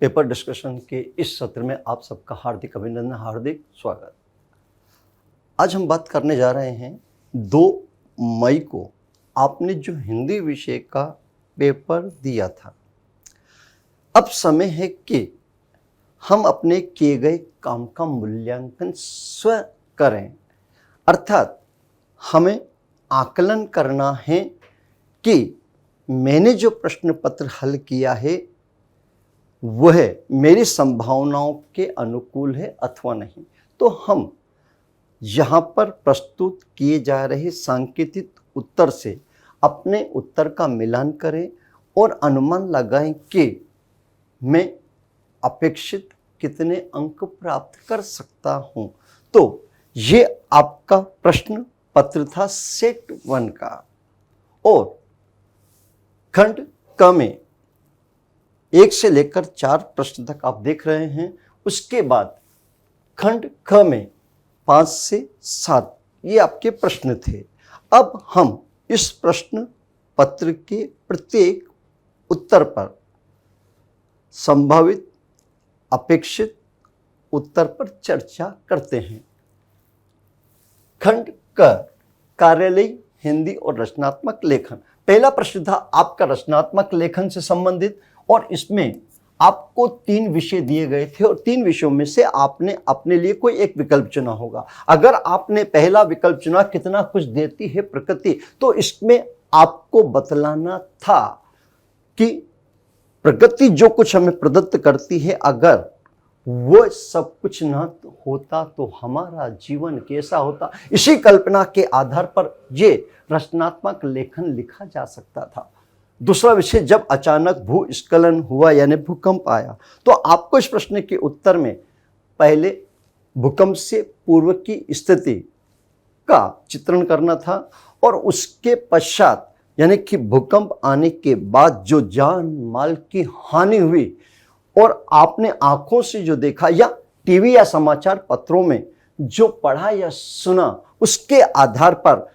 Paper discussion के इस सत्र में आप सबका हार्दिक अभिनंदन, हार्दिक स्वागत। आज हम बात करने जा रहे हैं 2 मई को आपने जो हिंदी विषय का पेपर दिया था। अब समय है कि हम अपने किए गए काम का मूल्यांकन स्वयं करें, अर्थात हमें आकलन करना है कि मैंने जो प्रश्न पत्र हल किया है वह मेरी संभावनाओं के अनुकूल है अथवा नहीं। तो हम यहाँ पर प्रस्तुत किए जा रहे सांकेतिक उत्तर से अपने उत्तर का मिलान करें और अनुमान लगाएं कि मैं अपेक्षित कितने अंक प्राप्त कर सकता हूँ। तो ये आपका प्रश्न पत्र था सेट 1 का, और खंड क में 1 से लेकर 4 प्रश्न तक आप देख रहे हैं। उसके बाद खंड ख में 5 से 7 ये आपके प्रश्न थे। अब हम इस प्रश्न पत्र के प्रत्येक उत्तर पर संभावित अपेक्षित उत्तर पर चर्चा करते हैं। खंड क कार्यालयी हिंदी और रचनात्मक लेखन। पहला प्रश्न था आपका रचनात्मक लेखन से संबंधित, और इसमें आपको 3 विषय दिए गए थे और 3 विषयों में से आपने अपने लिए कोई एक विकल्प चुना होगा। अगर आपने पहला विकल्प चुना कितना कुछ देती है प्रकृति, तो इसमें आपको बतलाना था कि प्रकृति जो कुछ हमें प्रदत्त करती है, अगर वो सब कुछ न होता तो हमारा जीवन कैसा होता। इसी कल्पना के आधार पर ये रचनात्मक लेखन लिखा जा सकता था। दूसरा विषय, जब अचानक भूस्खलन हुआ यानी भूकंप आया, तो आपको इस प्रश्न के उत्तर में पहले भूकंप से पूर्व की स्थिति का चित्रण करना था, और उसके पश्चात यानी कि भूकंप आने के बाद जो जान माल की हानि हुई और आपने आंखों से जो देखा या टीवी या समाचार पत्रों में जो पढ़ा या सुना, उसके आधार पर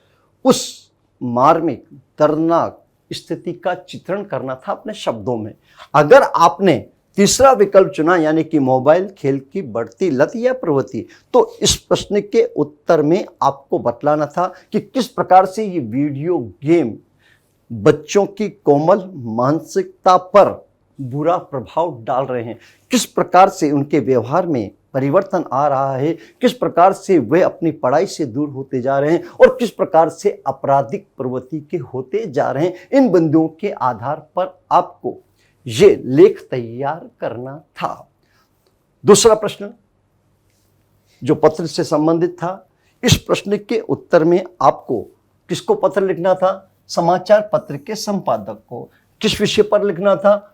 उस मार्मिक दर्दनाक स्थिति का चित्रण करना था अपने शब्दों में। अगर आपने तीसरा विकल्प चुना यानी कि मोबाइल खेल की बढ़ती लत या प्रवृत्ति, तो इस प्रश्न के उत्तर में आपको बतलाना था कि किस प्रकार से ये वीडियो गेम बच्चों की कोमल मानसिकता पर बुरा प्रभाव डाल रहे हैं, किस प्रकार से उनके व्यवहार में परिवर्तन आ रहा है, किस प्रकार से वे अपनी पढ़ाई से दूर होते जा रहे हैं और किस प्रकार से आपराधिक प्रवृत्ति के होते जा रहे हैं। इन बिंदुओं के आधार पर आपको ये लेख तैयार करना था। दूसरा प्रश्न जो पत्र से संबंधित था, इस प्रश्न के उत्तर में आपको किसको पत्र लिखना था? समाचार पत्र के संपादक को। किस विषय पर लिखना था?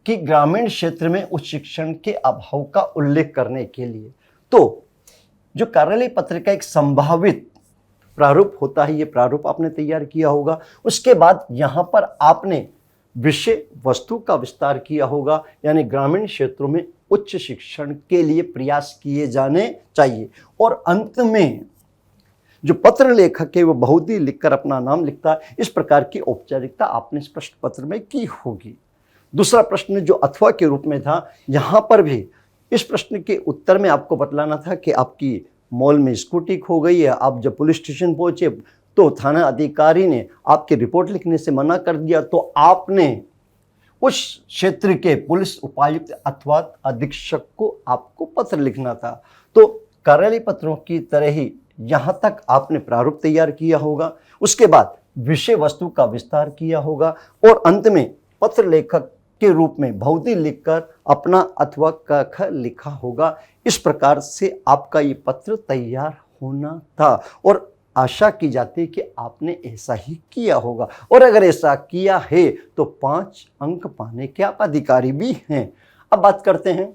कि ग्रामीण क्षेत्र में उच्च शिक्षण के अभाव का उल्लेख करने के लिए। तो जो कार्यालय पत्र का एक संभावित प्रारूप होता है, ये प्रारूप आपने तैयार किया होगा। उसके बाद यहाँ पर आपने विषय वस्तु का विस्तार किया होगा, यानी ग्रामीण क्षेत्रों में उच्च शिक्षण के लिए प्रयास किए जाने चाहिए। और अंत में जो पत्र लेखक है वो बहुधी लिखकर अपना नाम लिखता है। इस प्रकार की औपचारिकता आपने इस प्रश्न पत्र में की होगी। दूसरा प्रश्न जो अथवा के रूप में था, यहाँ पर भी इस प्रश्न के उत्तर में आपको बतलाना था कि आपकी मॉल में स्कूटी खो गई है। आप जब पुलिस स्टेशन पहुंचे तो थाना अधिकारी ने आपकी रिपोर्ट लिखने से मना कर दिया, तो आपने उस क्षेत्र के पुलिस उपायुक्त अथवा अधीक्षक को आपको पत्र लिखना था। तो कार्यालय पत्रों की तरह ही यहाँ तक आपने प्रारूप तैयार किया होगा। उसके बाद विषय वस्तु का विस्तार किया होगा, और अंत में पत्र लेखक के रूप में बहुधी लिखकर अपना अथवा क ख लिखा होगा। इस प्रकार से आपका ये पत्र तैयार होना था, और आशा की जाती है कि आपने ऐसा ही किया होगा। और अगर ऐसा किया है तो 5 अंक पाने के आप अधिकारी भी हैं। अब बात करते हैं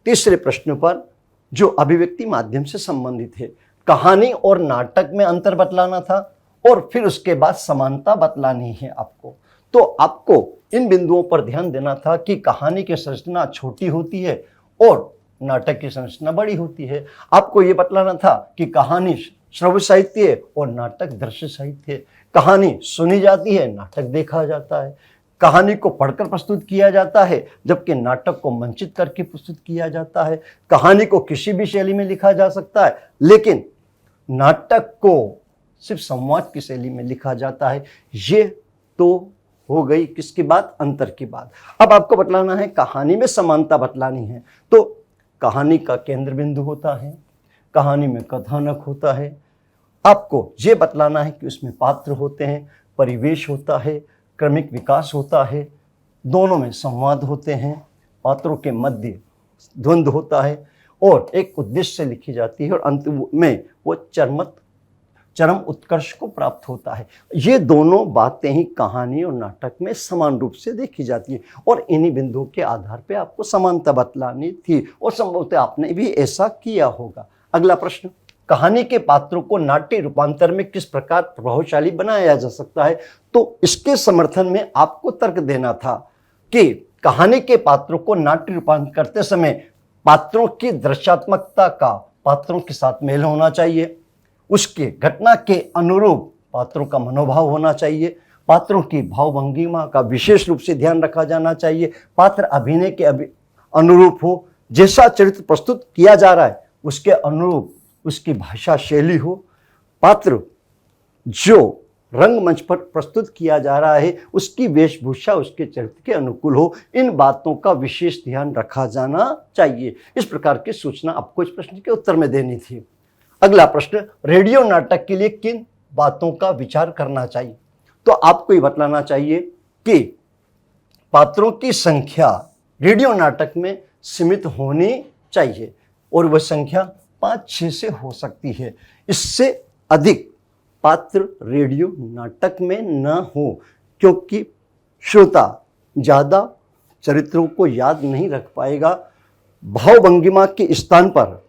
तीसरे प्रश्न पर, जो अभिव्यक्ति माध्यम से संबंधित है। कहानी और नाटक में अंतर बतलाना था, और फिर उसके बाद समानता बतलानी है आपको। तो आपको इन बिंदुओं पर ध्यान देना था कि कहानी की संरचना छोटी होती है और नाटक की संरचना बड़ी होती है। आपको ये बतलाना था कि कहानी श्रव्य साहित्य है और नाटक दृश्य साहित्य है। कहानी सुनी जाती है, नाटक देखा जाता है। कहानी को पढ़कर प्रस्तुत किया जाता है, जबकि नाटक को मंचित करके प्रस्तुत किया जाता है। कहानी को किसी भी शैली में लिखा जा सकता है, लेकिन नाटक को सिर्फ संवाद की शैली में लिखा जाता है। ये तो हो गई किसकी बात? अंतर की बात। अब आपको बतलाना है, कहानी में समानता बतलानी है, तो कहानी का केंद्र बिंदु होता है, कहानी में कथानक होता है। आपको ये बतलाना है कि उसमें पात्र होते हैं, परिवेश होता है, क्रमिक विकास होता है, दोनों में संवाद होते हैं, पात्रों के मध्य द्वंद्व होता है और एक उद्देश्य से लिखी जाती है और अंत में वो चरम उत्कर्ष को प्राप्त होता है। ये दोनों बातें ही कहानी और नाटक में समान रूप से देखी जाती है और इन्हीं बिंदुओं के आधार पे आपको समानता बतलानी थी और संभवतः आपने भी ऐसा किया होगा। अगला प्रश्न, कहानी के पात्रों को नाट्य रूपांतर में किस प्रकार प्रभावशाली बनाया जा सकता है? तो इसके समर्थन में आपको तर्क देना था कि कहानी के पात्रों को नाट्य रूपांतर करते समय पात्रों की दृश्यात्मकता का पात्रों के साथ मेल होना चाहिए, उसके घटना के अनुरूप पात्रों का मनोभाव होना चाहिए, पात्रों की भावभंगिमा का विशेष रूप से ध्यान रखा जाना चाहिए, पात्र अभिनय के अनुरूप हो, जैसा चरित्र प्रस्तुत किया जा रहा है उसके अनुरूप उसकी भाषा शैली हो, पात्र जो रंगमंच पर प्रस्तुत किया जा रहा है उसकी वेशभूषा उसके चरित्र के अनुकूल हो। इन बातों का विशेष ध्यान रखा जाना चाहिए। इस प्रकार की सूचना आपको इस प्रश्न के उत्तर में देनी थी। अगला प्रश्न, रेडियो नाटक के लिए किन बातों का विचार करना चाहिए? तो आपको ये बतलाना चाहिए कि पात्रों की संख्या रेडियो नाटक में सीमित होनी चाहिए और वह संख्या 5-6 से हो सकती है। इससे अधिक पात्र रेडियो नाटक में न हो, क्योंकि श्रोता ज़्यादा चरित्रों को याद नहीं रख पाएगा। भावभंगिमा के स्थान पर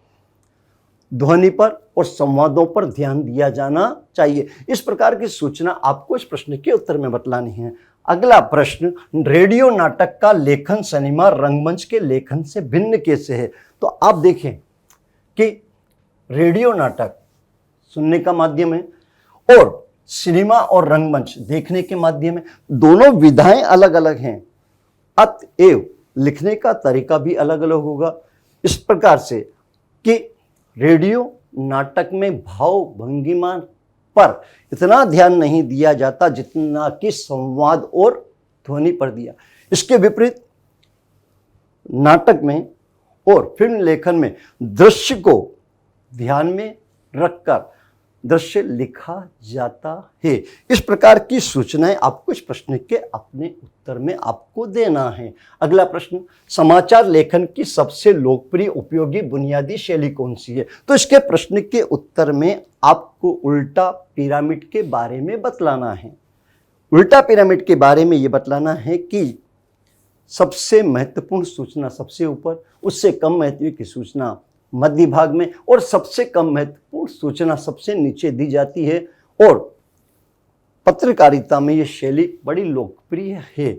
ध्वनि पर और संवादों पर ध्यान दिया जाना चाहिए। इस प्रकार की सूचना आपको इस प्रश्न के उत्तर में बतलानी है। अगला प्रश्न, रेडियो नाटक का लेखन सिनेमा रंगमंच के लेखन से भिन्न कैसे है? तो आप देखें कि रेडियो नाटक सुनने का माध्यम है और सिनेमा और रंगमंच देखने के माध्यम है। दोनों विधाएं अलग अलग हैं, अतएव लिखने का तरीका भी अलग अलग होगा। इस प्रकार से कि रेडियो नाटक में भाव भंगिमा पर इतना ध्यान नहीं दिया जाता जितना कि संवाद और ध्वनि पर दिया। इसके विपरीत नाटक में और फिल्म लेखन में दृश्य को ध्यान में रखकर दृश्य लिखा जाता है। इस प्रकार की सूचनाएं आपको इस प्रश्न के अपने उत्तर में आपको देना है। अगला प्रश्न, समाचार लेखन की सबसे लोकप्रिय उपयोगी बुनियादी शैली कौन सी है? तो इसके प्रश्न के उत्तर में आपको उल्टा पिरामिड के बारे में बतलाना है। उल्टा पिरामिड के बारे में ये बतलाना है कि सबसे महत्वपूर्ण सूचना सबसे ऊपर, उससे कम महत्व की सूचना मध्य भाग में और सबसे कम महत्वपूर्ण सूचना सबसे नीचे दी जाती है और पत्रकारिता में यह शैली बड़ी लोकप्रिय है।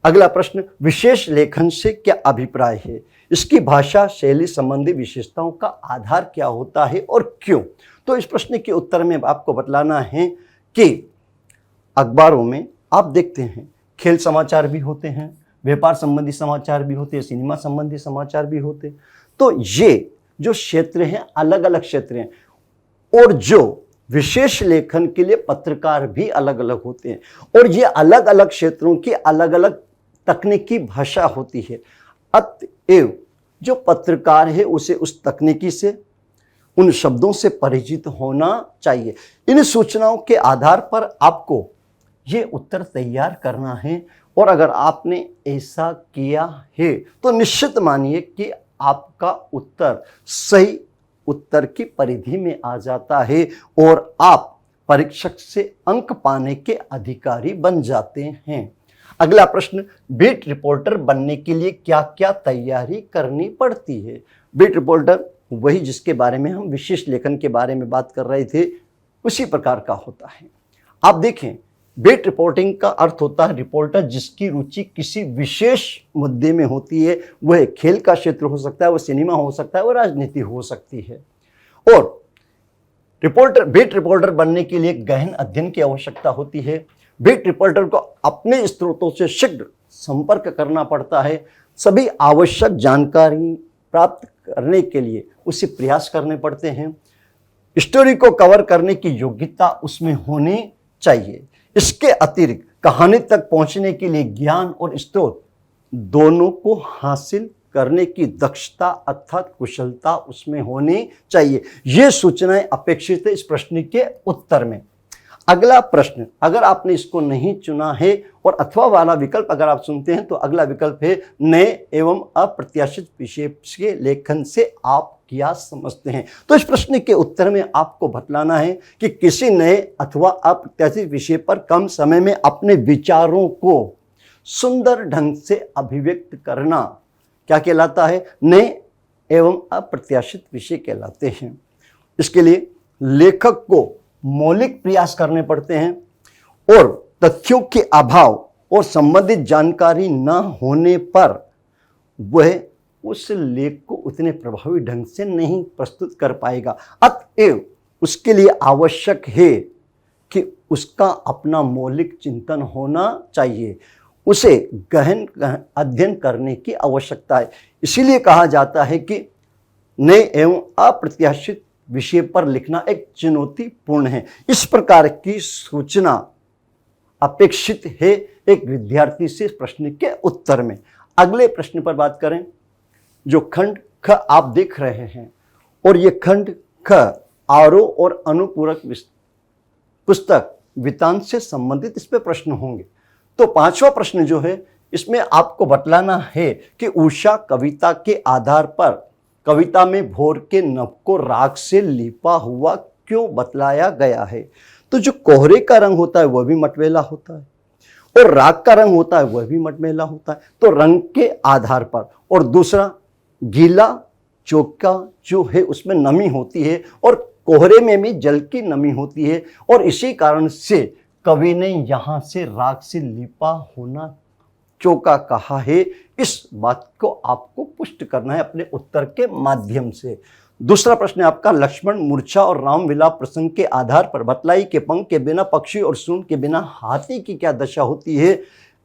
अगला प्रश्न, विशेष लेखन से क्या अभिप्राय है? इसकी भाषा शैली संबंधी विशेषताओं का आधार क्या होता है और क्यों? तो इस प्रश्न के उत्तर में आपको बतलाना है कि अखबारों में आप देखते हैं खेल समाचार भी होते हैं, व्यापार संबंधी समाचार भी होते हैं, सिनेमा संबंधी समाचार भी होते हैं। तो ये जो क्षेत्र हैं अलग अलग क्षेत्र हैं और जो विशेष लेखन के लिए पत्रकार भी अलग अलग होते हैं और ये अलग अलग क्षेत्रों की अलग अलग तकनीकी भाषा होती है। अतएव जो पत्रकार है उसे उस तकनीकी से, उन शब्दों से परिचित होना चाहिए। इन सूचनाओं के आधार पर आपको ये उत्तर तैयार करना है और अगर आपने ऐसा किया है तो निश्चित मानिए कि आपका उत्तर सही उत्तर की परिधि में आ जाता है और आप परीक्षक से अंक पाने के अधिकारी बन जाते हैं। अगला प्रश्न, बीट रिपोर्टर बनने के लिए क्या क्या तैयारी करनी पड़ती है? बीट रिपोर्टर वही जिसके बारे में हम विशेष लेखन के बारे में बात कर रहे थे, उसी प्रकार का होता है। आप देखें, बीट रिपोर्टिंग का अर्थ होता है रिपोर्टर जिसकी रुचि किसी विशेष मुद्दे में होती है। वह खेल का क्षेत्र हो सकता है, वह सिनेमा हो सकता है, वह राजनीति हो सकती है। और बीट रिपोर्टर बनने के लिए गहन अध्ययन की आवश्यकता होती है। बीट रिपोर्टर को अपने स्रोतों से शीघ्र संपर्क करना पड़ता है। सभी आवश्यक जानकारी प्राप्त करने के लिए उसे प्रयास करने पड़ते हैं। स्टोरी को कवर करने की योग्यता उसमें होनी चाहिए। इसके अतिरिक्त कहानी तक पहुंचने के लिए ज्ञान और स्रोत दोनों को हासिल करने की दक्षता अर्थात कुशलता उसमें होनी चाहिए। ये सूचनाएं अपेक्षित है इस प्रश्न के उत्तर में। अगला प्रश्न, अगर आपने इसको नहीं चुना है और अथवा वाला विकल्प अगर आप सुनते हैं तो अगला विकल्प है नए एवं अप्रत्याशित विषय के लेखन से आप क्या समझते हैं। तो इस प्रश्न के उत्तर में आपको बतलाना है कि किसी नए अथवा अप्रत्याशित विषय पर कम समय में अपने विचारों को सुंदर ढंग से अभिव्यक्त करना क्या कहलाता है, नए एवं अप्रत्याशित विषय कहलाते हैं। इसके लिए लेखक को मौलिक प्रयास करने पड़ते हैं और तथ्यों के अभाव और संबंधित जानकारी न होने पर वह उस लेख को उतने प्रभावी ढंग से नहीं प्रस्तुत कर पाएगा। अतएव उसके लिए आवश्यक है कि उसका अपना मौलिक चिंतन होना चाहिए, उसे गहन अध्ययन करने की आवश्यकता है। इसीलिए कहा जाता है कि नए एवं अप्रत्याशित विषय पर लिखना एक चुनौतीपूर्ण है। इस प्रकार की सूचना अपेक्षित है एक विद्यार्थी से इस प्रश्न के उत्तर में। अगले प्रश्न पर बात करें, जो खंड ख आप देख रहे हैं और ये खंड ख आरोह और अनुपूरक पुस्तक वितान से संबंधित इस पे प्रश्न होंगे। तो पांचवा प्रश्न जो है इसमें आपको बतलाना है कि उषा कविता के आधार पर कविता में भोर के नभ को राख से लिपा हुआ क्यों बतलाया गया है। तो जो कोहरे का रंग होता है वह भी मटमैला होता है और राख का रंग होता है वह भी मटमैला होता है, तो रंग के आधार पर। और दूसरा, गीला चौका जो है उसमें नमी होती है और कोहरे में भी जल की नमी होती है और इसी कारण से कवि ने यहाँ से राख से लिपा होना चौका कहा है। इस बात को आपको पुष्ट करना है अपने उत्तर के माध्यम से। दूसरा प्रश्न है आपका, लक्ष्मण मूर्छा और राम विलाप प्रसंग के आधार पर बतलाई के पंख के बिना पक्षी और सूंड के बिना हाथी की क्या दशा होती है,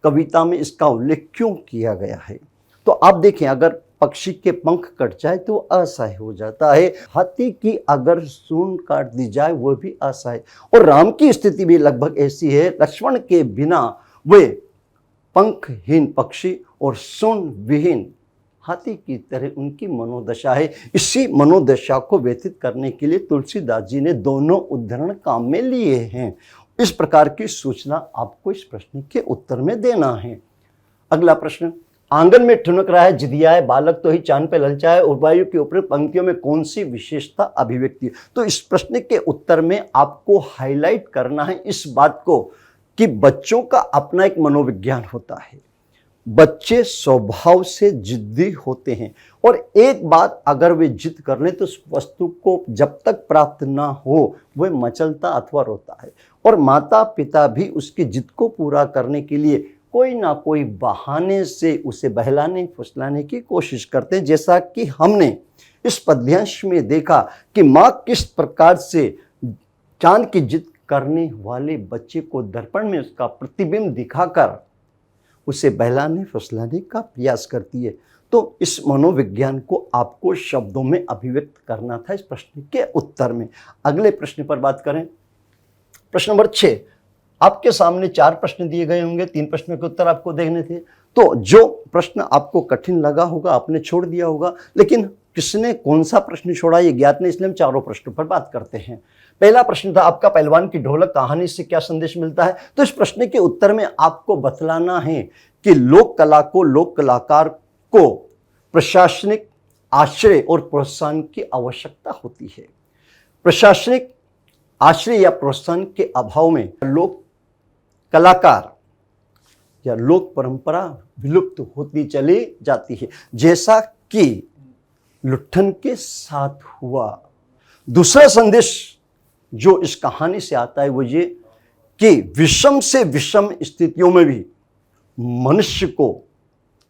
कविता में इसका उल्लेख क्यों किया गया है। तो आप देखें, अगर पक्षी के पंख कट जाए तो असहाय हो जाता है, हाथी की अगर सूंड काट दी जाए वह भी असहाय, और राम की स्थिति भी लगभग ऐसी है। लक्ष्मण के बिना वे पंखहीन पक्षी और सूंड विहीन हाथी की तरह उनकी मनोदशा है। इसी मनोदशा को व्यतीत करने के लिए तुलसीदास जी ने दोनों उदाहरण काम में लिए हैं। इस प्रकार की सूचना आपको इस प्रश्न के उत्तर में देना है। अगला प्रश्न, आंगन में ठुनक रहा है जिदियाए बालक तो ही चांद पे ललचाए, उर्वायु की ऊपरी पंक्तियों में कौन सी विशेषता अभिव्यक्ति। तो इस प्रश्न के उत्तर में आपको हाईलाइट करना है इस बात को कि बच्चों का अपना एक मनोविज्ञान होता है। बच्चे स्वभाव से जिद्दी होते हैं और एक बात अगर वे जिद कर लें तो उस वस्तु को जब तक प्राप्त ना हो वह मचलता अथवा रोता है, और माता पिता भी उसकी जिद को पूरा करने के लिए कोई ना कोई बहाने से उसे बहलाने फुसलाने की कोशिश करते हैं। जैसा कि हमने इस पद्यांश में देखा कि माँ किस प्रकार से चांद की जिद करने वाले बच्चे को दर्पण में उसका प्रतिबिंब दिखाकर उसे बहलाने फुसलाने का प्रयास करती है। तो इस मनोविज्ञान को आपको शब्दों में अभिव्यक्त करना था इस प्रश्न के उत्तर में। अगले प्रश्न पर बात करें, प्रश्न नंबर 6। आपके सामने 4 प्रश्न दिए गए होंगे, 3 प्रश्नों के उत्तर आपको देखने थे। तो जो प्रश्न आपको कठिन लगा होगा आपने छोड़ दिया होगा, लेकिन किसने कौन सा प्रश्न छोड़ा ये ज्ञात नहीं, इसलिए हम चारों प्रश्नों पर बात करते हैं। पहला प्रश्न था आपका, पहलवान की ढोलक कहानी से क्या संदेश मिलता है। तो इस प्रश्न के उत्तर में आपको बतलाना है कि लोक कला को, लोक कलाकार को प्रशासनिक आश्रय और प्रोत्साहन की आवश्यकता होती है। प्रशासनिक आश्रय या प्रोत्साहन के अभाव में लोक कलाकार या लोक परंपरा विलुप्त होती चली जाती है, जैसा कि लुट्ठन के साथ हुआ। दूसरा संदेश जो इस कहानी से आता है वो ये कि विषम से विषम स्थितियों में भी मनुष्य को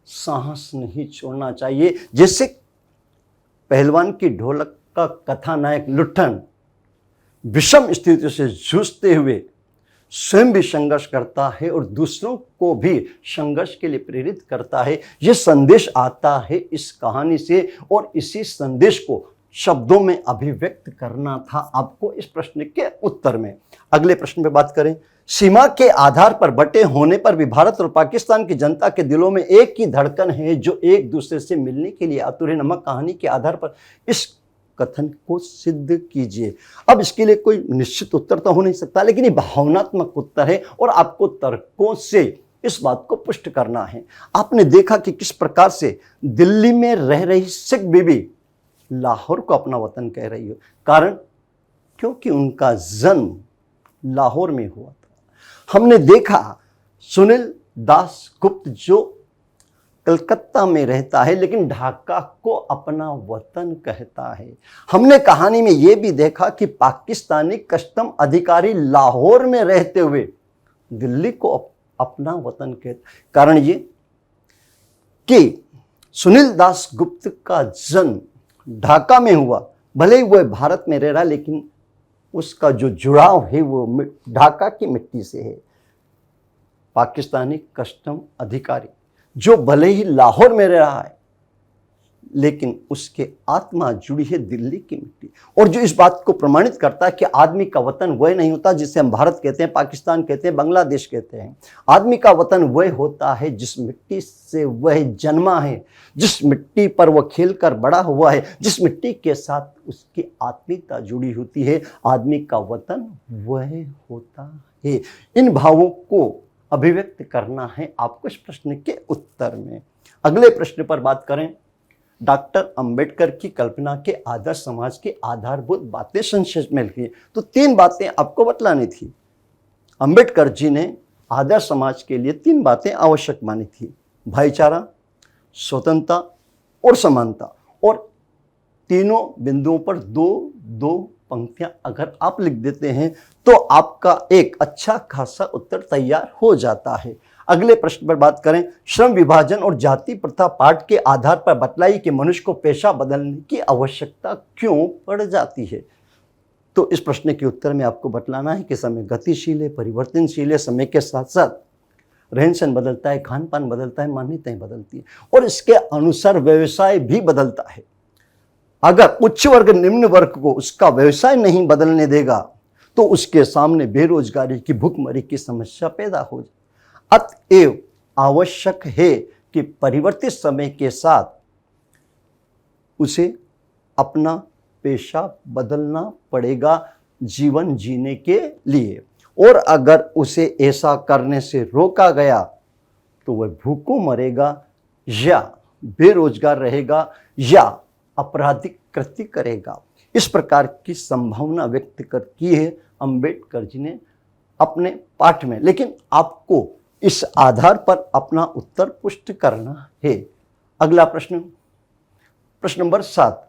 साहस नहीं छोड़ना चाहिए। जैसे पहलवान की ढोलक का कथानायक लुट्ठन विषम स्थितियों से जूझते हुए स्वयं भी संघर्ष करता है और दूसरों को भी संघर्ष के लिए प्रेरित करता है। यह संदेश आता है इस कहानी से और इसी संदेश को शब्दों में अभिव्यक्त करना था आपको इस प्रश्न के उत्तर में। अगले प्रश्न पे बात करें। सीमा के आधार पर बटे होने पर भी भारत और पाकिस्तान की जनता के दिलों में एक ही धड़कन है जो एक दूसरे से मिलने के लिए आतुर है। नमक कहानी के आधार पर इस कथन को सिद्ध कीजिए। अब इसके लिए कोई निश्चित उत्तर तो हो नहीं सकता, लेकिन ये भावनात्मक उत्तर है और आपको तर्कों से इस बात को पुष्ट करना है। आपने देखा कि किस प्रकार से दिल्ली में रह रही सिख बीबी लाहौर को अपना वतन कह रही हो। कारण क्योंकि उनका जन्म लाहौर में हुआ था। हमने देखा सुनील दास गुप्त जो कलकत्ता में रहता है लेकिन ढाका को अपना वतन कहता है। हमने कहानी में यह भी देखा कि पाकिस्तानी कस्टम अधिकारी लाहौर में रहते हुए दिल्ली को अपना वतन कहते। कारण ये कि सुनील दास गुप्त का जन्म ढाका में हुआ, भले ही वह भारत में रह रहा लेकिन उसका जो जुड़ाव है वो ढाका की मिट्टी से है। पाकिस्तानी कस्टम अधिकारी जो भले ही लाहौर में रह रहा है लेकिन उसके आत्मा जुड़ी है दिल्ली की मिट्टी, और जो इस बात को प्रमाणित करता है कि आदमी का वतन वह नहीं होता जिसे हम भारत कहते हैं, पाकिस्तान कहते हैं, बांग्लादेश कहते हैं। आदमी का वतन वह होता है जिस मिट्टी से वह जन्मा है, जिस मिट्टी पर वह खेलकर बड़ा हुआ है, जिस मिट्टी के साथ उसकी आत्मीयता जुड़ी होती है। आदमी का वतन वह होता है। इन भावों को अभिव्यक्त करना है आपको इस प्रश्न के उत्तर में। अगले प्रश्न पर बात करें। डॉक्टर अंबेडकर की कल्पना के आदर्श समाज की आधारभूत बातें संक्षेप में लिखी। तो 3 बातें आपको बतलानी थी। अंबेडकर जी ने आदर्श समाज के लिए 3 बातें आवश्यक मानी थी: भाईचारा, स्वतंत्रता और समानता। और तीनों बिंदुओं पर 2-2 पंक्तियां अगर आप लिख देते हैं तो आपका एक अच्छा खासा उत्तर तैयार हो जाता है। अगले प्रश्न पर बात करें। श्रम विभाजन और जाति प्रथा पाठ के आधार पर बतलाई कि मनुष्य को पेशा बदलने की आवश्यकता क्यों पड़ जाती है। तो इस प्रश्न के उत्तर में आपको बतलाना है कि समय गतिशील है, परिवर्तनशील है, समय के साथ साथ रहन सहन बदलता है, खान पान बदलता है, मान्यताएं बदलती है और इसके अनुसार व्यवसाय भी बदलता है। अगर उच्च वर्ग निम्न वर्ग को उसका व्यवसाय नहीं बदलने देगा तो उसके सामने बेरोजगारी की भुखमरी की समस्या पैदा हो जाए। अतएव आवश्यक है कि परिवर्तित समय के साथ उसे अपना पेशा बदलना पड़ेगा जीवन जीने के लिए, और अगर उसे ऐसा करने से रोका गया तो वह भूखों मरेगा या बेरोजगार रहेगा या आपराधिक कृत्य करेगा। इस प्रकार की संभावना व्यक्त की है अंबेडकर जी ने अपने पाठ में। लेकिन आपको इस आधार पर अपना उत्तर पुष्ट करना है। अगला प्रश्न, प्रश्न नंबर 7।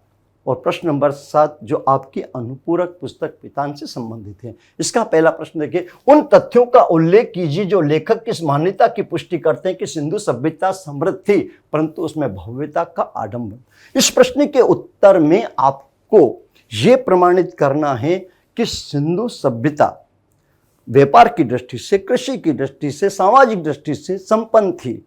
और प्रश्न नंबर 7 जो आपकी अनुपूरक पुस्तक पितान से संबंधित है। इसका पहला प्रश्न देखिए। उन तथ्यों का उल्लेख कीजिए जो लेखक की इस मान्यता की पुष्टि करते हैं कि सिंधु सभ्यता समृद्ध थी परंतु उसमें भव्यता का आडंबर। इस प्रश्न के उत्तर में आपको यह प्रमाणित करना है कि सिंधु सभ्यता व्यापार की दृष्टि से, कृषि की दृष्टि से, सामाजिक दृष्टि से संपन्न थी।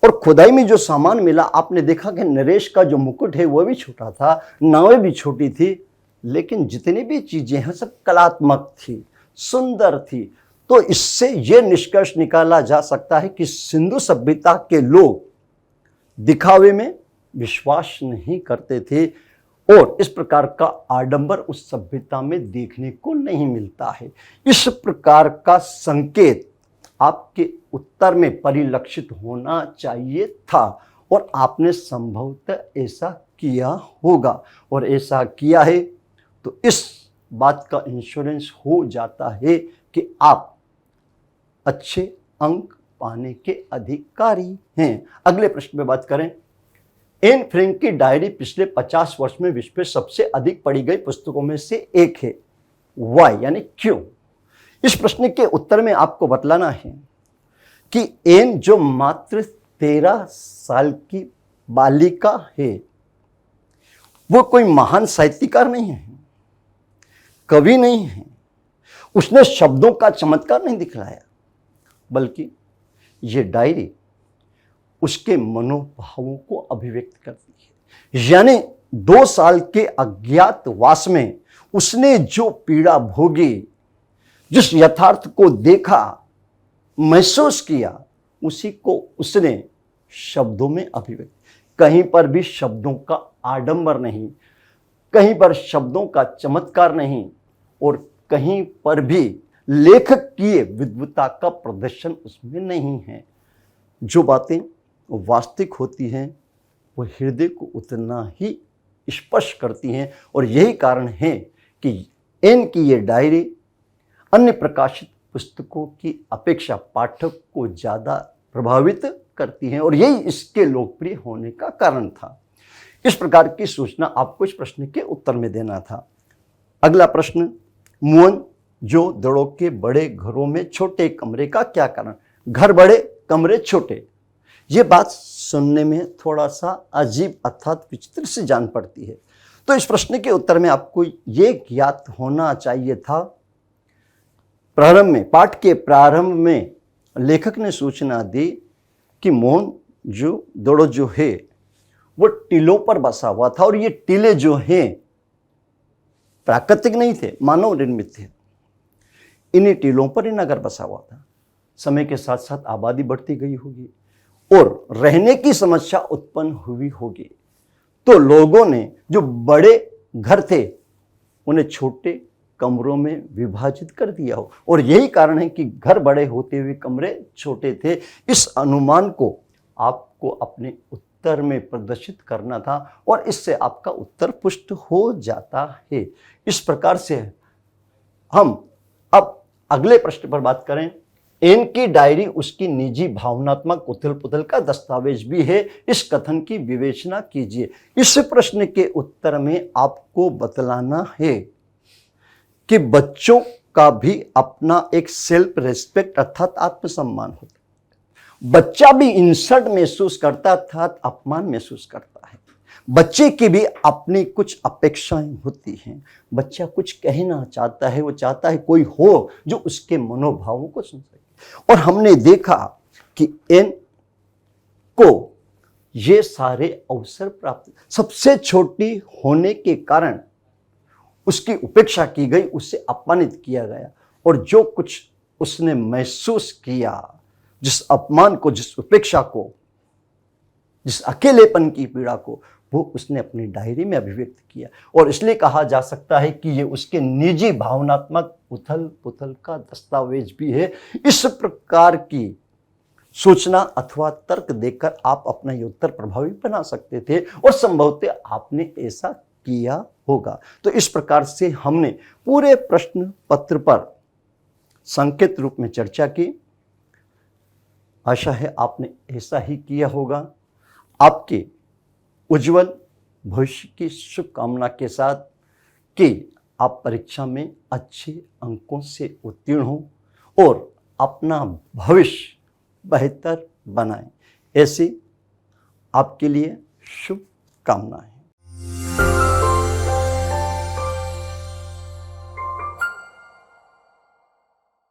और खुदाई में जो सामान मिला आपने देखा कि नरेश का जो मुकुट है वह भी छोटा था, नावें भी छोटी थी, लेकिन जितनी भी चीजें हैं सब कलात्मक थी, सुंदर थी। तो इससे यह निष्कर्ष निकाला जा सकता है कि सिंधु सभ्यता के लोग दिखावे में विश्वास नहीं करते थे और इस प्रकार का आडंबर उस सभ्यता में देखने को नहीं मिलता है। इस प्रकार का संकेत आपके उत्तर में परिलक्षित होना चाहिए था और आपने संभवतः ऐसा किया होगा, और ऐसा किया है तो इस बात का इंश्योरेंस हो जाता है कि आप अच्छे अंक पाने के अधिकारी हैं। अगले प्रश्न पे बात करें। एन फ्रैंक की डायरी पिछले 50 वर्ष में विश्व में सबसे अधिक पढ़ी गई पुस्तकों में से एक है। वाई यानी क्यों? इस प्रश्न के उत्तर में आपको बतलाना है कि एन जो मात्र 13 साल की बालिका है वो कोई महान साहित्यकार नहीं है, कवि नहीं है, उसने शब्दों का चमत्कार नहीं दिखलाया, बल्कि ये डायरी उसके मनोभावों को अभिव्यक्त करती है। यानी 2 साल के अज्ञातवास में उसने जो पीड़ा भोगी, जिस यथार्थ को देखा, महसूस किया, उसी को उसने शब्दों में अभिव्यक्त। कहीं पर भी शब्दों का आडंबर नहीं, कहीं पर शब्दों का चमत्कार नहीं, और कहीं पर भी लेखक की विद्वता का प्रदर्शन उसमें नहीं है। जो बातें वास्तविक होती हैं वो हृदय को उतना ही स्पर्श करती हैं, और यही कारण है कि इनकी ये डायरी अन्य प्रकाशित पुस्तकों की अपेक्षा पाठक को ज़्यादा प्रभावित करती हैं, और यही इसके लोकप्रिय होने का कारण था। इस प्रकार की सूचना आपको इस प्रश्न के उत्तर में देना था। अगला प्रश्न, मुअन जो दड़ों के बड़े घरों में छोटे कमरे का क्या कारण? घर बड़े, कमरे छोटे, ये बात सुनने में थोड़ा सा अजीब अर्थात विचित्र से जान पड़ती है। तो इस प्रश्न के उत्तर में आपको ये ज्ञात होना चाहिए था। प्रारंभ में, पाठ के प्रारंभ में लेखक ने सूचना दी कि मोहन जो दड़ो जो है वो टीलों पर बसा हुआ था, और ये टीले जो हैं प्राकृतिक नहीं थे, मानव निर्मित थे। इन्हीं टीलों पर ही नगर बसा हुआ था। समय के साथ साथ आबादी बढ़ती गई होगी और रहने की समस्या उत्पन्न हुई होगी, तो लोगों ने जो बड़े घर थे उन्हें छोटे कमरों में विभाजित कर दिया हो, और यही कारण है कि घर बड़े होते हुए कमरे छोटे थे। इस अनुमान को आपको अपने उत्तर में प्रदर्शित करना था, और इससे आपका उत्तर पुष्ट हो जाता है। इस प्रकार से हम अब अगले प्रश्न पर बात करें। एन की डायरी उसकी निजी भावनात्मक उथल पुथल का दस्तावेज भी है, इस कथन की विवेचना कीजिए। इस प्रश्न के उत्तर में आपको बतलाना है कि बच्चों का भी अपना एक सेल्फ रेस्पेक्ट अर्थात आत्मसम्मान होता है। बच्चा भी इंसल्ट महसूस करता अर्थात अपमान महसूस करता है। बच्चे की भी अपनी कुछ अपेक्षाएं होती हैं। बच्चा कुछ कहना चाहता है, वो चाहता है कोई हो जो उसके मनोभावों को सुन सके। और हमने देखा कि एन को ये सारे अवसर प्राप्त, सबसे छोटी होने के कारण उसकी उपेक्षा की गई, उससे अपमानित किया गया, और जो कुछ उसने महसूस किया, जिस अपमान को, जिस उपेक्षा को, जिस अकेलेपन की पीड़ा को, वो उसने अपनी डायरी में अभिव्यक्त किया। और इसलिए कहा जा सकता है कि ये उसके निजी भावनात्मक उथल पुथल का दस्तावेज भी है। इस प्रकार की सूचना अथवा तर्क देकर आप अपना ये उत्तर प्रभावी बना सकते थे, और संभवतः आपने ऐसा किया होगा। तो इस प्रकार से हमने पूरे प्रश्न पत्र पर संक्षिप्त रूप में चर्चा की। आशा है आपने ऐसा ही किया होगा। आपके उज्जवल भविष्य की शुभकामना के साथ कि आप परीक्षा में अच्छे अंकों से उत्तीर्ण हो और अपना भविष्य बेहतर बनाएं, ऐसी आपके लिए शुभकामनाएं।